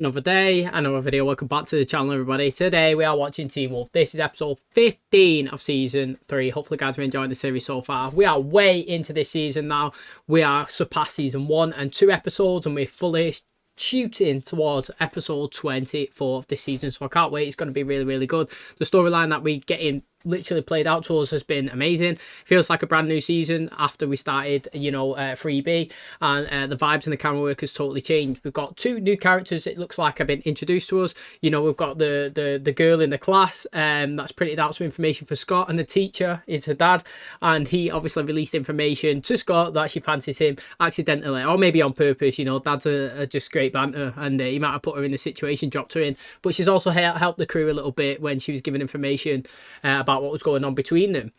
Another day, another video. Welcome back to the channel, everybody. Today we are watching Teen Wolf. This is episode 15 of season 3. Hopefully guys are enjoying the series so far. We are way into this season now. We are surpassed season 1 and 2 episodes, and we're fully shooting towards episode 24 of this season, so I can't wait. It's going to be really good. The storyline that we get in literally played out to us has been amazing. Feels like a brand new season after we started 3B, and the vibes and the camera work has totally changed. We've got 2 new characters, it looks like, have been introduced to us. We've got the girl in the class that's printed out some information for Scott, and the teacher is her dad, and he obviously released information to Scott that she fancies him accidentally, or maybe on purpose. Dads are just great banter, and he might have put her in the situation, dropped her in, but she's also helped the crew a little bit when she was given information about what was going on between them,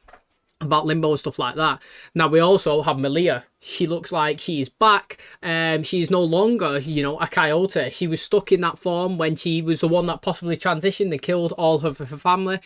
about Limbo and stuff like that. Now we also have Malia. She looks like she is back. She is no longer, a coyote. She was stuck in that form when she was the one that possibly transitioned and killed all of her family.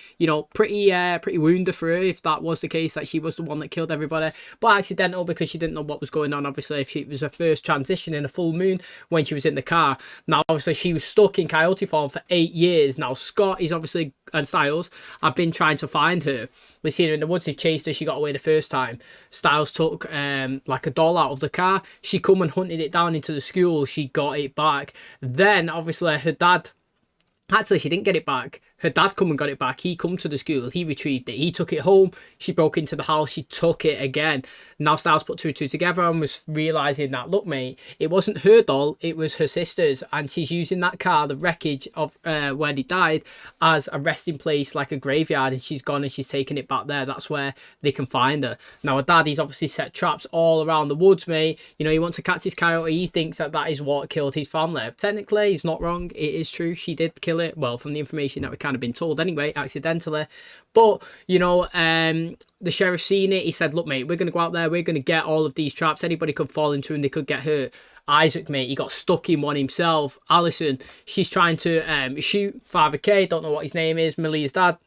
Pretty wounded for her if that was the case, that she was the one that killed everybody, but accidental because she didn't know what was going on. Obviously, if it was her first transition in a full moon when she was in the car. Now, obviously, she was stuck in coyote form for 8 years. Now, Scott is obviously, and Styles have been trying to find her. We see her in the woods. They chased her. She got away the first time. Styles took like a doll out of the car. She come and hunted it down into the school. She got it back. Then obviously her dad, actually she didn't get it back. Her dad come and got it back. He come to the school. He retrieved it. He took it home. She broke into the house. She took it again. Now Styles put 2 and 2 together and was realising that, look mate, it wasn't her doll, it was her sister's, and she's using that car, the wreckage of where they died, as a resting place, like a graveyard, and she's gone and she's taken it back there. That's where they can find her. Now her dad, he's obviously set traps all around the woods, mate. He wants to catch his coyote. He thinks that is what killed his family. Technically, he's not wrong. It is true. She did kill it. Well, from the information that we kind of been told anyway, accidentally. But the sheriff seen it. He said, look mate, we're going to go out there, we're going to get all of these traps. Anybody could fall into and they could get hurt. Isaac, mate, he got stuck in one himself. Allison, she's trying to shoot Father K, don't know what his name is, Millia's dad,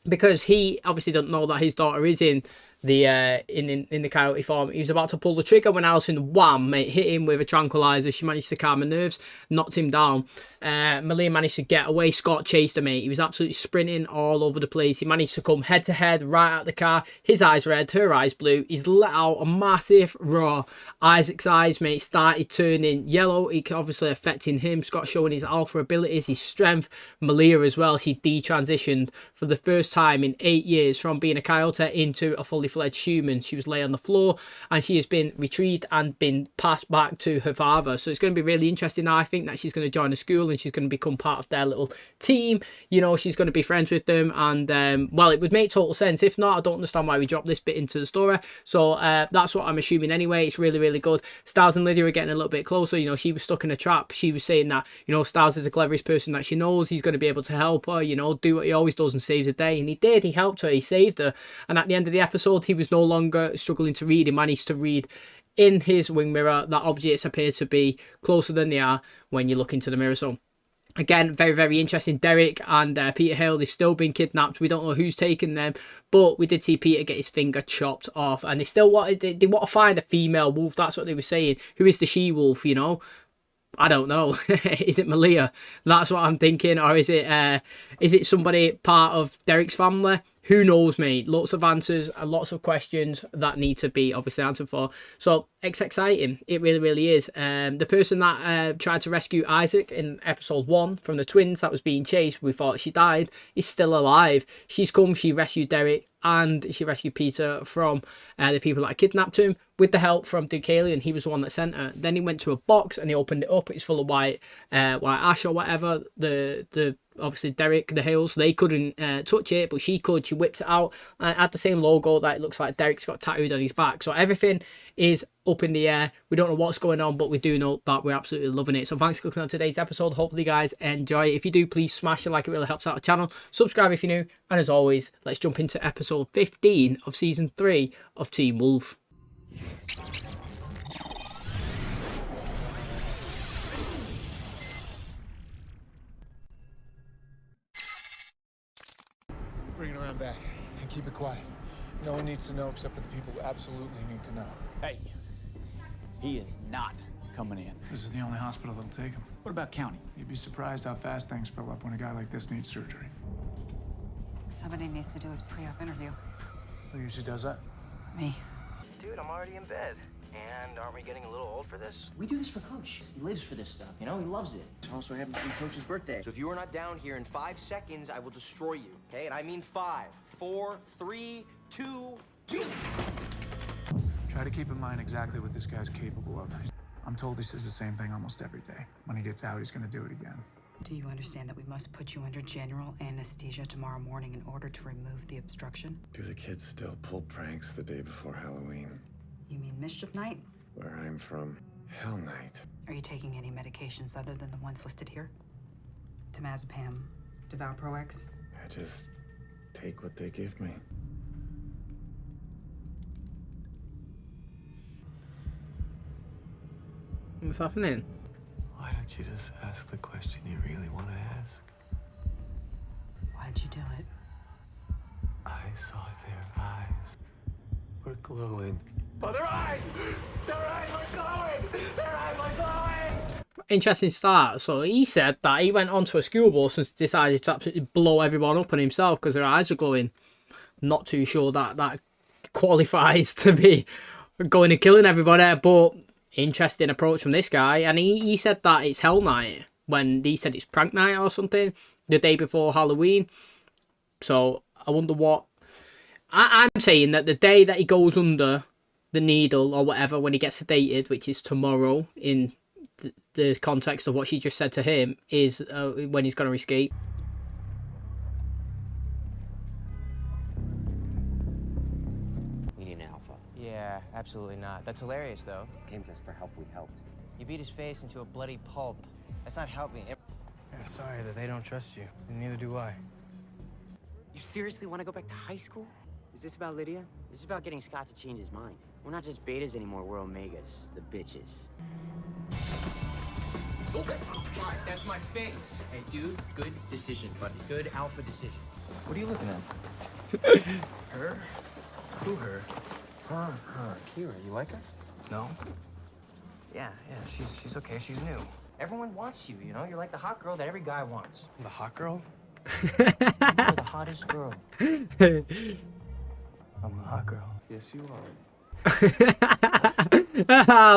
because he obviously doesn't know that his daughter is in the in the coyote form. He was about to pull the trigger when Allison, wham, mate, hit him with a tranquilizer. She managed to calm her nerves, knocked him down. Malia managed to get away. Scott chased her, mate. He was absolutely sprinting all over the place. He managed to come head to head right at the car. His eyes red, her eyes blue. He's let out a massive roar. Isaac's eyes, mate, started turning yellow. It obviously affecting him. Scott showing his alpha abilities, his strength. Malia as well. She detransitioned for the first time in 8 years from being a coyote into a fully fledged human. She was lay on the floor and she has been retrieved and been passed back to her father. So it's going to be really interesting. I think that she's going to join the school and she's going to become part of their little team. She's going to be friends with them, and well, it would make total sense. If not, I don't understand why we dropped this bit into the story. So that's what I'm assuming anyway. It's really good. Styles and Lydia are getting a little bit closer. She was stuck in a trap. She was saying that Styles is the cleverest person that she knows. He's going to be able to help her, do what he always does and saves the day. And he did. He helped her. He saved her. And at the end of the episode, he was no longer struggling to read. He managed to read in his wing mirror that objects appear to be closer than they are when you look into the mirror. So again, very interesting. Derek and Peter Hale, they've still been kidnapped. We don't know who's taken them, but we did see Peter get his finger chopped off, and they still want to find a female wolf. That's what they were saying. Who is the she-wolf? I don't know. Is it Malia? That's what I'm thinking. Or is it somebody part of Derek's family? Who knows, mate? Lots of answers and lots of questions that need to be obviously answered for. So it's exciting. It really is. The person that tried to rescue Isaac in episode 1 from the twins that was being chased, we thought she died, is still alive. She's come, she rescued Derek, and she rescued Peter from the people that kidnapped him with the help from Deucalion. He was the one that sent her. Then he went to a box and he opened it up. It's full of white ash or whatever. The obviously Derek, the Hales, they couldn't touch it, but she could. She whipped it out and had the same logo that it looks like Derek's got tattooed on his back. So everything is up in the air. We don't know what's going on, but we do know that we're absolutely loving it. So thanks for clicking on today's episode. Hopefully you guys enjoy it. If you do, please smash a like. It really helps out the channel. Subscribe if you're new. And as always, let's jump into episode 15 of season 3 of Teen Wolf. Bring it around back and keep it quiet. No one needs to know except for the people who absolutely need to know. Hey, he is not coming in. This is the only hospital that'll take him. What about county? You'd be surprised how fast things fill up when a guy like this needs surgery. Somebody needs to do his pre-op interview. Who usually does that? Me. Dude, I'm already in bed. And aren't we getting a little old for this? We do this for Coach. He lives for this stuff, you know? He loves it. It also happens to be Coach's birthday. So if you are not down here in 5 seconds, I will destroy you, okay? And I mean 5, 4, 3, 2, Try to keep in mind exactly what this guy's capable of. I'm told he says the same thing almost every day. When he gets out, he's gonna do it again. Do you understand that we must put you under general anesthesia tomorrow morning in order to remove the obstruction? Do the kids still pull pranks the day before Halloween? You mean mischief night? Where I'm from, Hell Night. Are you taking any medications other than the ones listed here? Temazepam, Devalproex? I just take what they give me. What's happening? Why don't you just ask the question you really want to ask? Why'd you do it? I saw their eyes were glowing. Oh, their eyes! Their eyes were glowing! Their eyes were glowing! Interesting start. So he said that he went onto a school bus and decided to absolutely blow everyone up on himself because their eyes were glowing. Not too sure that that qualifies to be going and killing everybody, but interesting approach from this guy. And he said that it's Hell Night when he said it's prank night or something the day before Halloween. So I wonder what I'm saying, that the day that he goes under the needle or whatever when he gets sedated, which is tomorrow in the context of what she just said to him, is when he's going to escape. We need an alpha. Yeah, absolutely not. That's hilarious, though. Came to us for help, we helped. You beat his face into a bloody pulp. That's not helping. Yeah, sorry that they don't trust you, and neither do I. You seriously want to go back to high school? Is this about Lydia? This is about getting Scott to change his mind. We're not just betas anymore, we're omegas. The bitches. Okay, fine, that's my face. Hey, dude, good decision, buddy. Good alpha decision. What are you looking at? Her? Who her? Her. Kira, you like her? No. Yeah, she's okay. She's new. Everyone wants you, you know? You're like the hot girl that every guy wants. The hot girl? You're the hottest girl. I'm the hot girl. Yes, you are.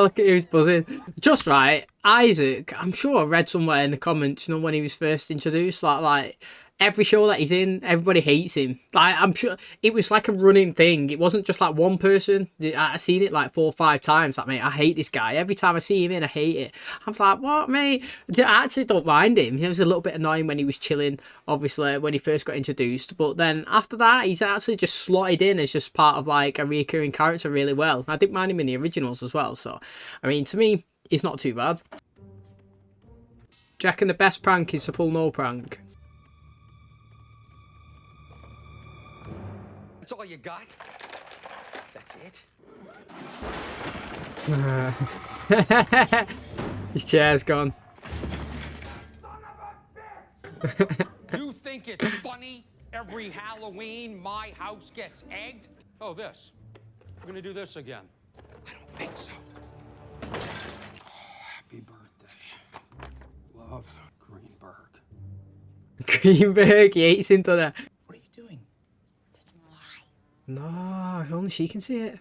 Look at who's buzzing. Just right, Isaac, I'm sure I read somewhere in the comments, you know, when he was first introduced, like every show that he's in, everybody hates him. Like, I'm sure it was like a running thing. It wasn't just like one person. I've seen it like 4 or 5 times. Like, mate, I hate this guy. Every time I see him in, I hate it. I'm like, what, mate? I actually don't mind him. He was a little bit annoying when he was chilling, obviously, when he first got introduced. But then after that, he's actually just slotted in as just part of like a recurring character really well. I didn't mind him in the originals as well. So, I mean, to me, he's not too bad. Do you reckon the best prank is to pull no prank? That's all you got? That's it? His chair's gone. You think it's funny? Every Halloween, my house gets egged? Oh, this. We're gonna do this again. I don't think so. Oh, happy birthday. Love, Greenberg. Greenberg, he hates him, doesn't he? What are you doing? No, only she can see it.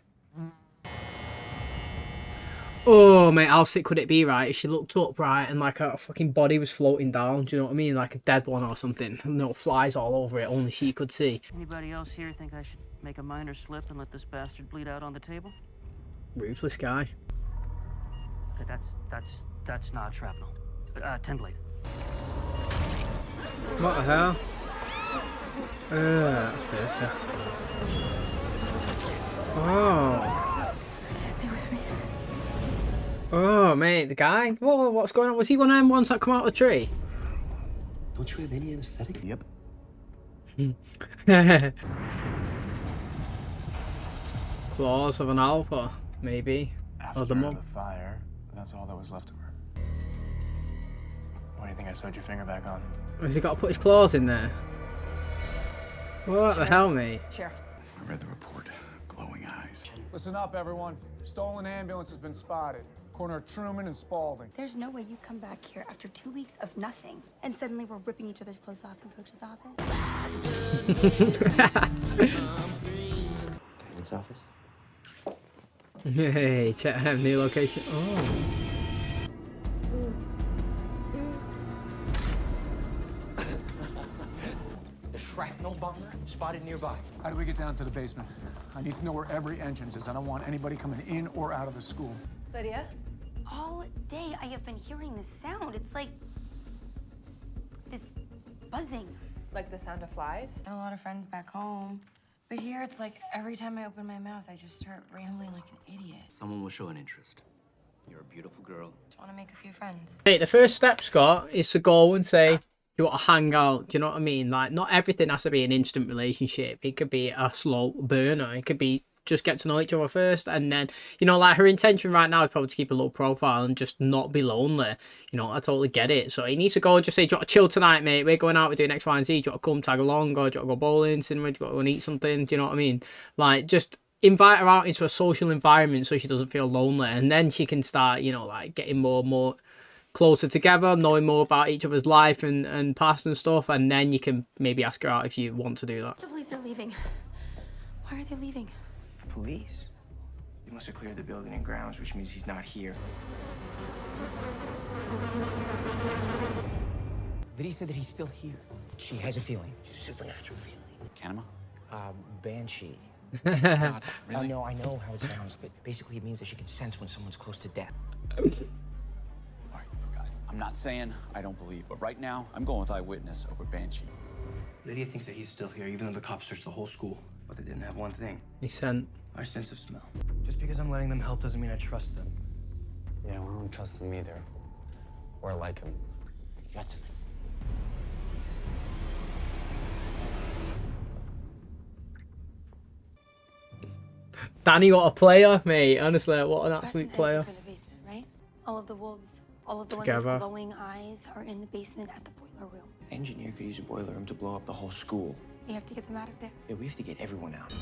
Oh, mate, how sick could it be, right? If she looked up, right, and like her fucking body was floating down, do you know what I mean? Like a dead one or something. And no flies all over it, only she could see. Anybody else here think I should make a minor slip and let this bastard bleed out on the table? Ruthless guy. Okay, that's not shrapnel. 10 blade. What the hell? That's dirty. Oh. Stay with me. Oh, mate, the guy? Whoa, what's going on? Was he one of them ones that come out of the tree? Don't you have any anesthetic? Yep. Claws of an alpha, maybe. After the mum. the fire, that's all that was left of her. Why do you think I sewed your finger back on? Has he got to put his claws in there? What the hell, mate? Sheriff. I read the report. Glowing eyes. Listen up, everyone. Stolen ambulance has been spotted. corner of Truman and Spalding. There's no way you come back here after 2 weeks of nothing, and suddenly we're ripping each other's clothes off in Coach's office. Guidance office? Hey, check out new location. Oh. The shrapnel bomber spotted nearby. How do we get down to the basement? I need to know where every entrance is. I don't want anybody coming in or out of the school. Lydia? All day I have been hearing this sound. It's like this buzzing. Like the sound of flies? I have a lot of friends back home. But here it's like every time I open my mouth, I just start rambling like an idiot. Someone will show an interest. You're a beautiful girl. Just want to make a few friends. Hey, the first step, Scott, is to go and say, you want to hang out. Do you know what I mean? Like, not everything has to be an instant relationship. It could be a slow burner. It could be just get to know each other first, and then, you know, like her intention right now is probably to keep a low profile and just not be lonely. You know, I totally get it. So he needs to go and just say, do you want to chill tonight, mate? We're going out, we're doing X, Y, and Z. Do you want to come tag along, or do you want to go bowling, cinema? Do you want to go and eat something? Do you know what I mean? Like, just invite her out into a social environment so she doesn't feel lonely, and then she can start, you know, like getting more and more closer together, knowing more about each other's life and past and stuff, and then you can maybe ask her out if you want to do that. The police are leaving. Why are they leaving? The police? They must have cleared the building and grounds, which means he's not here. Lydia said that he's still here. She has a feeling. She's a supernatural feeling. Kanema? Banshee. God, really? No, I know how it sounds, but basically it means that she can sense when someone's close to death. All right, look, I'm not saying I don't believe, but right now, I'm going with eyewitness over Banshee. Lydia thinks that he's still here, even though the cops searched the whole school. But they didn't have one thing. He sent. Our sense of smell. Just because I'm letting them help doesn't mean I trust them. Yeah, well, I don't trust him either. Or like him. Got something. Danny, what a player, mate. Honestly, what an absolute Nice player. for the basement, right? All of the wolves, all of the ones Together. with glowing eyes are in the basement at the boiler room. Engineer could use a boiler room to blow up the whole school. We have to get them out of there. Yeah, we have to get everyone out.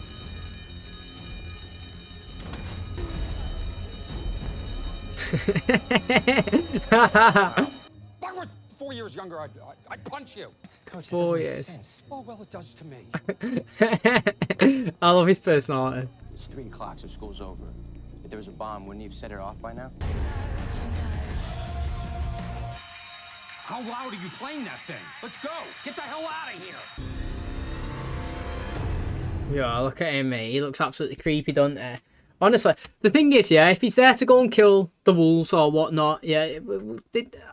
If I were 4 years younger, I'd punch you. Coach, that 4 doesn't make years. sense. Oh, well, it does to me. I love his personality. It's 3 o'clock, so school's over. If there was a bomb, wouldn't you have set it off by now? How loud are you playing that thing? Let's go. Get the hell out of here. Yeah, look at him, mate. He looks absolutely creepy, doesn't he? Honestly, the thing is, yeah, if he's there to go and kill the wolves or whatnot, yeah,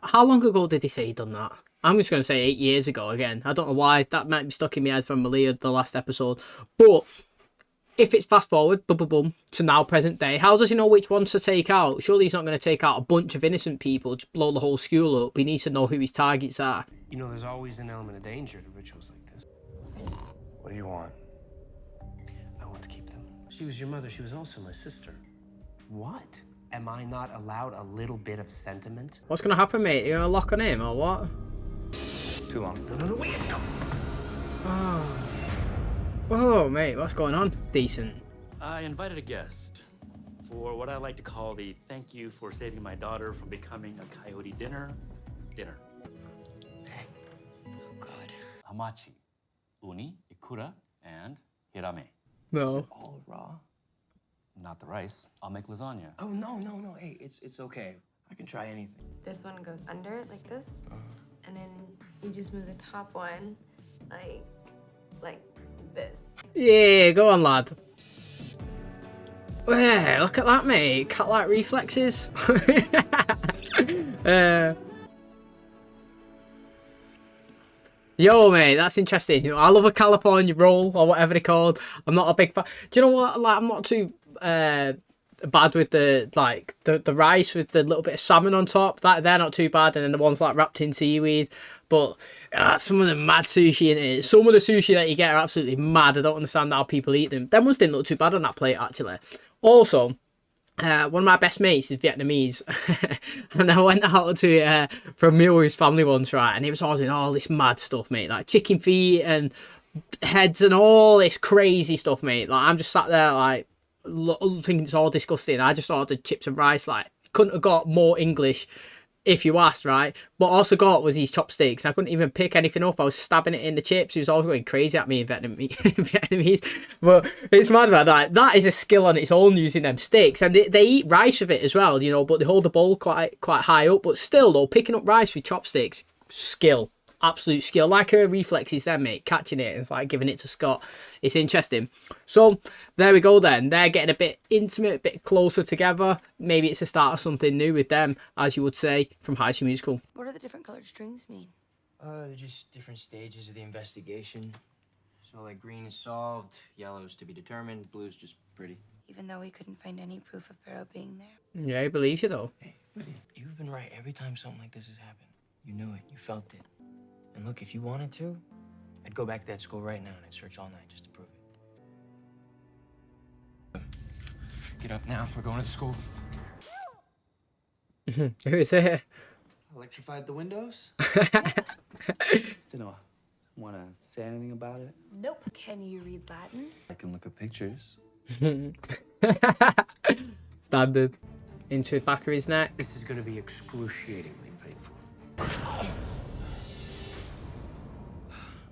how long ago did he say he'd done that? I'm just going to say 8 years ago again. I don't know why. That might be stuck in my head from Malia, the last episode. But if it's fast forward, boom, boom, boom, to now present day, how does he know which ones to take out? Surely he's not going to take out a bunch of innocent people, just blow the whole school up. He needs to know who his targets are. You know, there's always an element of danger to rituals like this. What do you want? I want to keep them. She was your mother. She was also my sister. What? Am I not allowed a little bit of sentiment? What's going to happen, mate? You going to lock on him or what? Too long. No, wait, no. Oh, mate, what's going on? Decent. I invited a guest for what I like to call the thank you for saving my daughter from becoming a coyote dinner. Hey. Oh, God. Hamachi, uni, ikura, and hirame. No. All raw? Not the rice. I'll make lasagna. Oh, no. Hey, it's okay. I can try anything. This one goes under like this, and then you just move the top one like this. Yeah, go on, lad. Hey, look at that, mate. Cat-like reflexes. Yo, mate, that's interesting. You know, I love a California roll or whatever they're called. I'm not a big fan. Do you know what? Like, I'm not too bad with the rice with the little bit of salmon on top. They're not too bad, and then the ones like wrapped in seaweed. But some of the mad sushi in it. Some of the sushi that you get are absolutely mad. I don't understand how people eat them. Them ones didn't look too bad on that plate, actually. Also, one of my best mates is Vietnamese, and I went out to for a meal with his family once, right? And he was ordering all this mad stuff, mate, like chicken feet and heads and all this crazy stuff, mate. Like, I'm just sat there like thinking it's all disgusting. I just ordered chips and rice, like couldn't have got more English if you asked, right? But all I got was these chopsticks. I couldn't even pick anything up. I was stabbing it in the chips. He was always going crazy at me in Vietnamese. But it's mad about that. That is a skill on its own, using them sticks. And they eat rice with it as well, you know, but they hold the bowl quite high up. But still, though, picking up rice with chopsticks, skill. Absolute skill. Like her reflexes then, mate, catching it and it's like giving it to Scott. It's interesting. So there we go then. They're getting a bit intimate, a bit closer together. Maybe it's the start of something new with them, as you would say, from High School Musical. What do the different colored strings mean? They're just different stages of the investigation. So like green is solved, yellow is to be determined, blue is just pretty. Even though we couldn't find any proof of Barrow being there. Yeah, he believes you though. Hey, buddy, you've been right every time something like this has happened. You knew it, you felt it. And look, if you wanted to, I'd go back to that school right now and I'd search all night just to prove it. Get up now, we're going to the school. Who is it? Electrified the windows? Don't want to say anything about it? Nope. Can you read Latin? I can look at pictures. Standard. Into the back of his neck. This is going to be excruciatingly painful.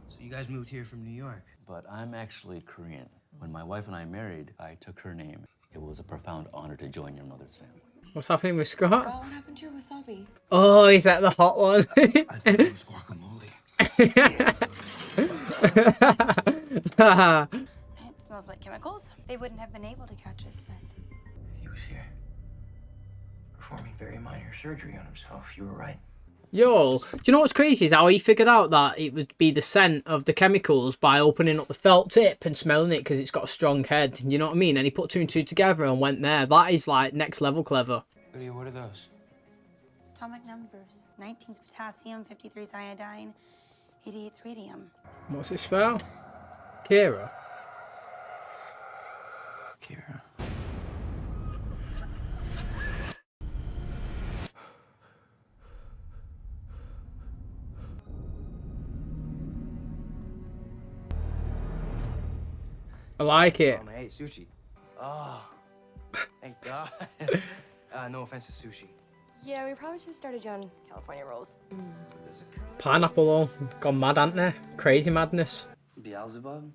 So you guys moved here from New York? But I'm actually Korean. When my wife and I married, I took her name. It was a profound honor to join your mother's family. What's happening with Scott? Scott, what happened to your wasabi? Oh, is that the hot one? I thought it was guacamole. It smells like chemicals. They wouldn't have been able to catch his scent. He was here, performing very minor surgery on himself. You were right. Yo, do you know what's crazy is how he figured out that it would be the scent of the chemicals by opening up the felt tip and smelling it because it's got a strong head. You know what I mean? And he put two and two together and went there. That is like next level clever. Lydia, what are those? Atomic numbers. 19's potassium, 53's iodine, 88's radium. What's it spell? Kira. Kira. I like it. I ate sushi. Oh, thank God. No offense to sushi. Yeah, we probably should have started you on California rolls. Pineapple though. Gone mad, haven't they? Crazy madness. Beelzebub?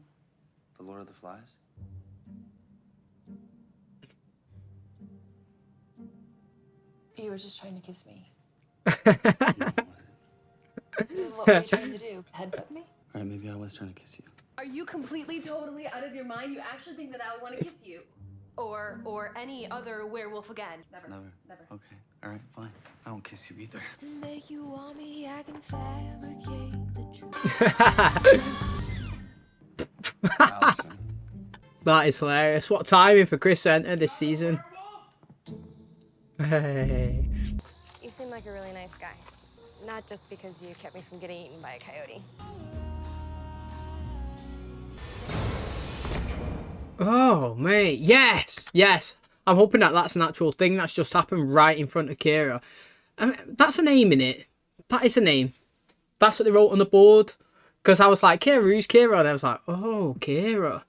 The Lord of the Flies? You were just trying to kiss me. What were you trying to do? Headbutt me? Alright, maybe I was trying to kiss you. Are you completely, totally out of your mind? You actually think that I would want to kiss you? Or any other werewolf again? Never. Never. Okay, alright, fine. I won't kiss you either. To make you want me, I can fabricate the truth. Allison. That is hilarious. What timing for Chris to enter this season. Hey. You seem like a really nice guy. Not just because you kept me from getting eaten by a coyote. Oh, mate. Yes. Yes. I'm hoping that that's an actual thing that's just happened right in front of Kira. I mean, that's a name in it. That is a name. That's what they wrote on the board. Because I was like, Kira, who's Kira? And I was like, oh, Kira.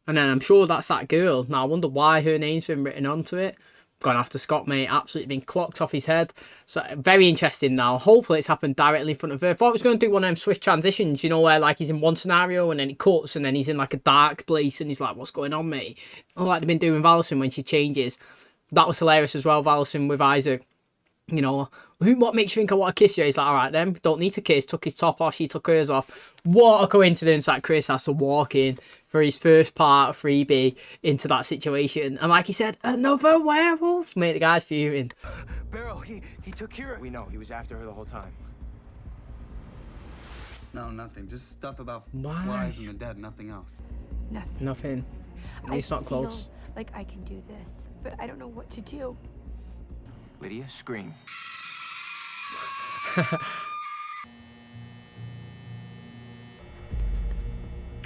And then I'm sure that's that girl. Now, I wonder why her name's been written onto it. Gone after Scott, mate. Absolutely been clocked off his head. So, very interesting now. Hopefully, it's happened directly in front of her. I thought I was going to do one of them swift transitions, you know, where, like, he's in one scenario and then it cuts and then he's in, like, a dark place and he's like, what's going on, mate? Or like they've been doing with Allison when she changes. That was hilarious as well, Allison with Isaac. You know, what makes you think I want to kiss you? He's like, all right, then. Don't need to kiss. Took his top off. She took hers off. What a coincidence that Chris has to walk in for his first part of freebie into that situation. And like he said, another werewolf. Mate, the guy's fuming. Barrow, he took Kira. We know, he was after her the whole time. No, nothing. Just stuff about Why? flies and the dead, nothing else. Nothing. At least not close. Like I can do this, but I don't know what to do. Lydia, scream.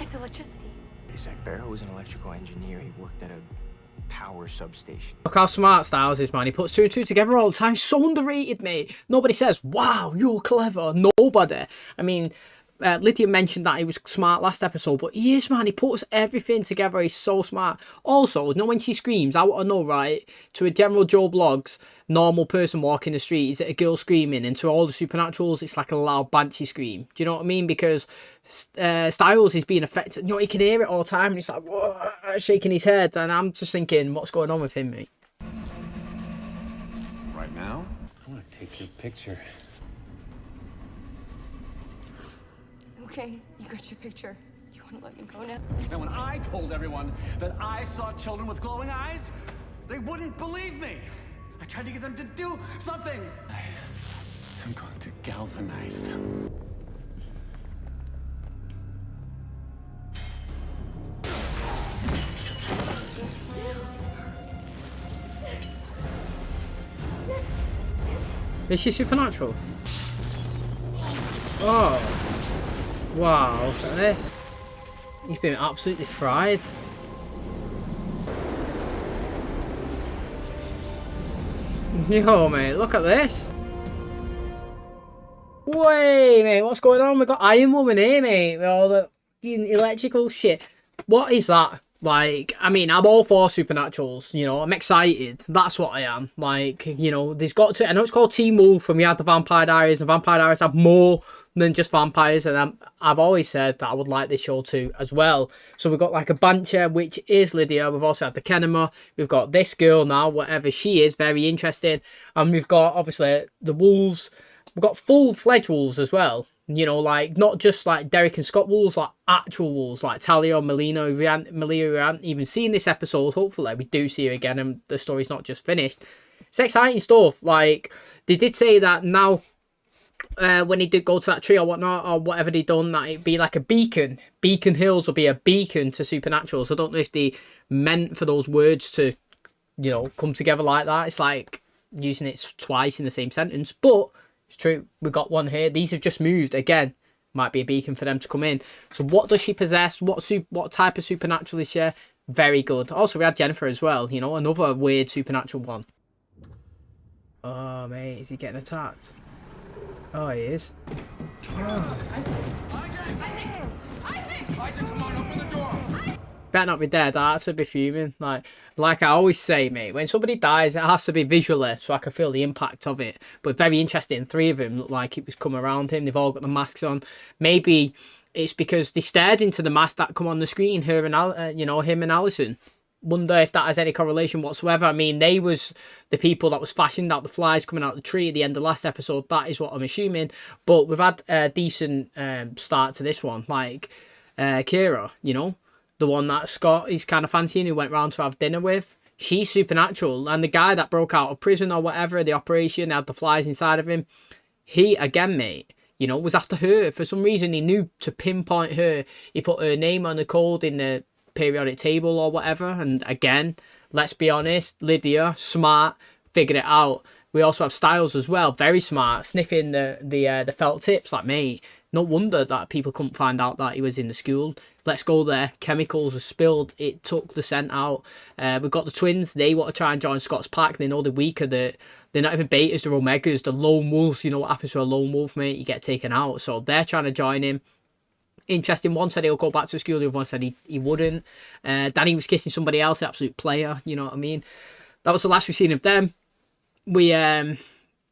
It's electricity. He said Barrow was an electrical engineer. He worked at a power substation. Look how smart Styles is, man. He puts two and two together all the time. So underrated, mate. Nobody says, wow, you're clever. Nobody. I mean, Lydia mentioned that he was smart last episode, but he is, man. He puts everything together. He's so smart. Also, you know, when she screams, I want to know, right, to a general Joe Blogs normal person walking the street, is it a girl screaming? And to all the supernaturals, it's like a loud banshee scream. Do you know what I mean? Because Styles is being affected. You know, he can hear it all the time, and he's like, whoa, shaking his head. And I'm just thinking, what's going on with him, mate? Right now, I want to take your picture. Okay, you got your picture. You want to let me go now? And when I told everyone that I saw children with glowing eyes, they wouldn't believe me. I tried to get them to do something. I'm going to galvanize them. Is she supernatural? Oh. Wow, look at this. He's been absolutely fried. Yo, mate, look at this. Wait, mate, what's going on? We've got Iron Woman here, mate, with all the electrical shit. What is that? Like, I mean, I'm all for supernaturals, you know, I'm excited. That's what I am. Like, you know, there's got to, I know it's called Teen Wolf, and we had the Vampire Diaries, and Vampire Diaries have more than just vampires, and I've always said that I would like this show too as well. So we've got like a Bancher, which is Lydia. We've also had the Kenema. We've got this girl now, whatever she is, very interesting. And we've got obviously the wolves. We've got full-fledged wolves as well. You know, like not just like Derek and Scott wolves, like actual wolves, like Talia or Melina, Malia, who haven't even seen this episode. Hopefully, we do see her again, and the story's not just finished. It's exciting stuff. Like they did say that now. When he did go to that tree or whatnot, or whatever they done, that it'd be like a beacon. Beacon Hills will be a beacon to supernaturals. I don't know if they meant for those words to, you know, come together like that. It's like using it twice in the same sentence, but it's true. We got one here. These have just moved again. Might be a beacon for them to come in. So what does she possess? What type of supernatural is she? Very good. Also, we had Jennifer as well. You know, another weird supernatural one. Oh, mate, is he getting attacked? Oh, he is. Oh. Isaac, come on, open the door. Better not be dead. That's would be fuming. Like I always say, mate, when somebody dies, it has to be visually so I can feel the impact of it. But very interesting. 3 of them look like it was come around him. They've all got the masks on. Maybe it's because they stared into the mask that come on the screen. Her and you know, him and Allison. Wonder if that has any correlation whatsoever. I mean, they was the people that was fashioned out the flies coming out of the tree at the end of last episode. That is what I'm assuming. But we've had a decent start to this one. Like Kira, you know, the one that Scott is kind of fancying, who went round to have dinner with. She's supernatural. And the guy that broke out of prison or whatever, the operation, had the flies inside of him. He, again, mate, you know, was after her. For some reason, he knew to pinpoint her. He put her name on the code in the periodic table or whatever, and again, let's be honest, Lydia, smart, figured it out. We also have Styles as well, very smart, sniffing the felt tips. Like, mate, no wonder that people couldn't find out that he was in the school. Let's go there. Chemicals were spilled, it took the scent out. We've got the twins. They want to try and join Scott's pack. They know they're weaker. They're not even betas, they're omegas, the lone wolves. You know what happens to a lone wolf, mate? You get taken out. So they're trying to join him. Interesting. One said he'll go back to school, the other one said he wouldn't. Danny was kissing somebody else, an absolute player, you know what I mean? That was the last we've seen of them. We, like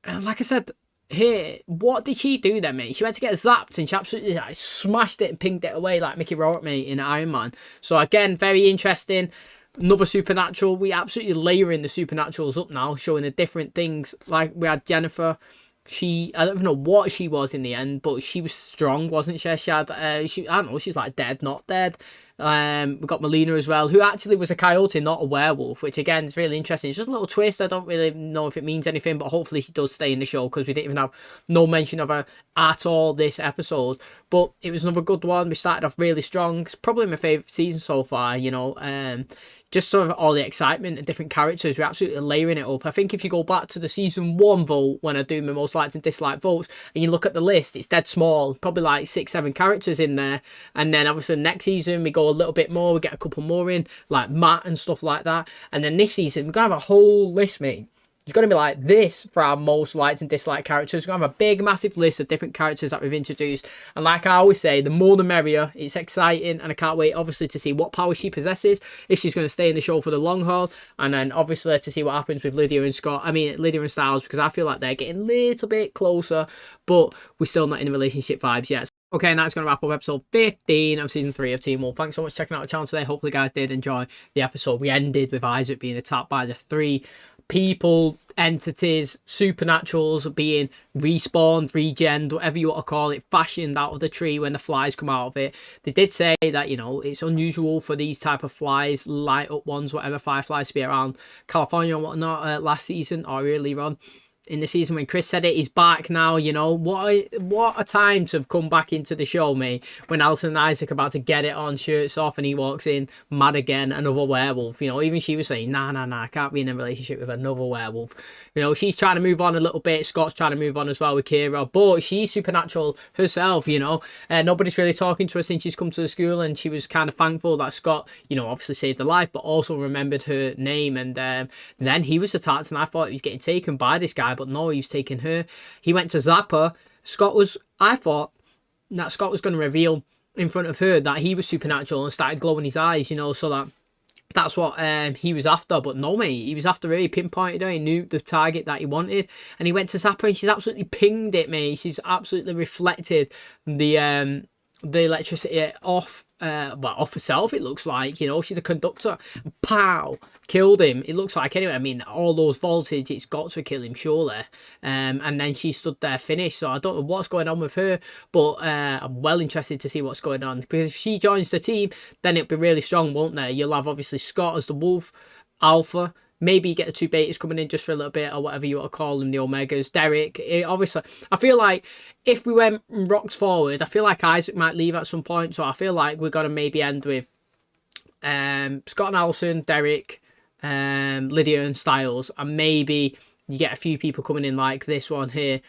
I said, here, what did she do then, mate? She went to get zapped and she absolutely smashed it and pinged it away like Mickey Rourke, mate, in Iron Man. So again, very interesting. Another supernatural. We absolutely layering the supernaturals up now, showing the different things. Like we had Jennifer. I don't even know what she was in the end, but she was strong, wasn't she? She had, I don't know, she's like dead, not dead. We've got Melina as well, who actually was a coyote, not a werewolf, which again is really interesting. It's just a little twist. I don't really know if it means anything, but hopefully she does stay in the show, because we didn't even have no mention of her at all this episode. But it was another good one. We started off really strong. It's probably my favourite season so far, you know. Just sort of all the excitement and different characters, we're absolutely layering it up. I think if you go back to the season 1 vote, when I do my most liked and disliked votes, and you look at the list, it's dead small, probably like 6-7 characters in there. And then obviously next season we go a little bit more, we get a couple more in, like Matt and stuff like that. And then this season we're gonna have a whole list, mate. It's going to be like this for our most liked and disliked characters. We're going to have a big, massive list of different characters that we've introduced. And like I always say, the more the merrier. It's exciting, and I can't wait, obviously, to see what power she possesses, if she's going to stay in the show for the long haul, and then, obviously, to see what happens with Lydia and Lydia and Styles, because I feel like they're getting a little bit closer, but we're still not in a relationship vibes yet. Okay, and that's going to wrap up episode 15 of season 3 of Teen Wolf. Thanks so much for checking out the channel today. Hopefully, you guys did enjoy the episode. We ended with Isaac being attacked by the 3 people, entities, supernaturals being respawned, regened, whatever you want to call it, fashioned out of the tree when the flies come out of it. They did say that, you know, it's unusual for these type of flies, light up ones, whatever, fireflies to be around California and whatnot last season or earlier on in the season when Chris said it. He's back now, you know. What a time to have come back into the show, mate, when Allison and Isaac are about to get it on, shirts off, and he walks in mad again, another werewolf. You know, even she was saying, nah, I can't be in a relationship with another werewolf. You know, she's trying to move on a little bit. Scott's trying to move on as well with Kira, but she's supernatural herself, you know. Nobody's really talking to her since she's come to the school, and she was kind of thankful that Scott, you know, obviously saved her life, but also remembered her name. And then he was attacked, and I thought he was getting taken by this guy, but no, he was taking her. He went to zap her. I thought that Scott was going to reveal in front of her that he was supernatural and started glowing his eyes, you know, so that's what he was after. But no, mate, he was after her. He pinpointed her. He knew the target that he wanted, and he went to zap her, and she's absolutely pinged it, mate. She's absolutely reflected the electricity off herself, it looks like. You know, she's a conductor. Pow! Killed him, it looks like. Anyway, I mean, all those voltage, it's got to kill him, surely. And then she stood there finished, so I don't know what's going on with her, but I'm well interested to see what's going on, because if she joins the team, then it'll be really strong, won't there? You'll have, obviously, Scott as the wolf, Alpha. Maybe you get the 2 betas coming in just for a little bit, or whatever you want to call them, the Omegas. Derek, obviously, I feel like if we went rocks forward, I feel like Isaac might leave at some point, so I feel like we're going to maybe end with Scott and Allison, Derek, Lydia and Styles, and maybe you get a few people coming in like this one here,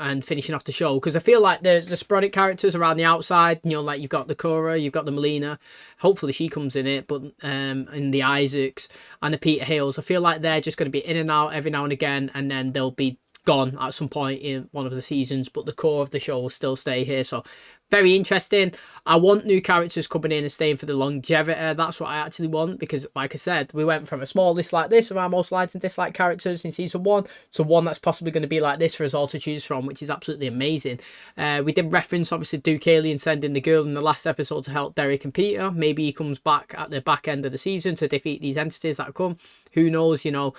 and finishing off the show, because I feel like there's the sporadic characters around the outside, you know, like you've got the Cora, you've got the Melina, hopefully she comes in it, but and the Isaacs and the Peter Hales, I feel like they're just going to be in and out every now and again, and then they'll be gone at some point in one of the seasons, but the core of the show will still stay here. So very interesting. I want new characters coming in and staying for the longevity. That's what I actually want, because like I said, we went from a small list like this of our most liked and disliked characters in season 1 to one that's possibly going to be like this for us all to choose from, which is absolutely amazing. We did reference, obviously, Duke Alien sending the girl in the last episode to help Derek and Peter. Maybe he comes back at the back end of the season to defeat these entities that come. Who knows, you know,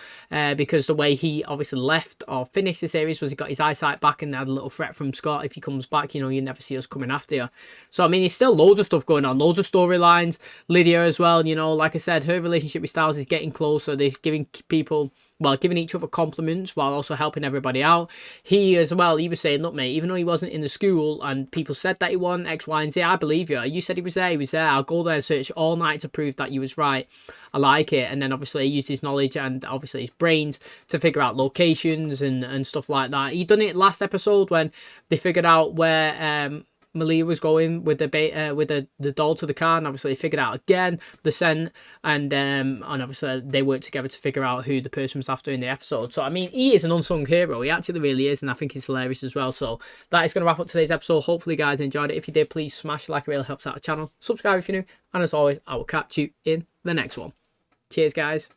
because the way he obviously left or finished the series was he got his eyesight back, and had a little threat from Scott. If he comes back, you know, you never see us coming after you. So I mean, there's still loads of stuff going on, loads of storylines. Lydia as well, you know, like I said, her relationship with Styles is getting closer. They're giving people, well, giving each other compliments while also helping everybody out. He as well, he was saying, look, mate, even though he wasn't in the school and people said that he won X, Y, and Z, I believe you. You said he was there, I'll go there and search all night to prove that you was right. I like it. And then obviously he used his knowledge and obviously his brains to figure out locations and stuff like that. He done it last episode when they figured out where Malia was going with the doll to the car, and obviously figured out again the scent, and obviously they worked together to figure out who the person was after in the episode. So I mean, he is an unsung hero. He actually really is, and I think he's hilarious as well. So that is going to wrap up today's episode. Hopefully, you guys enjoyed it. If you did, please smash like. It really helps out the channel. Subscribe if you're new, and as always, I will catch you in the next one. Cheers, guys.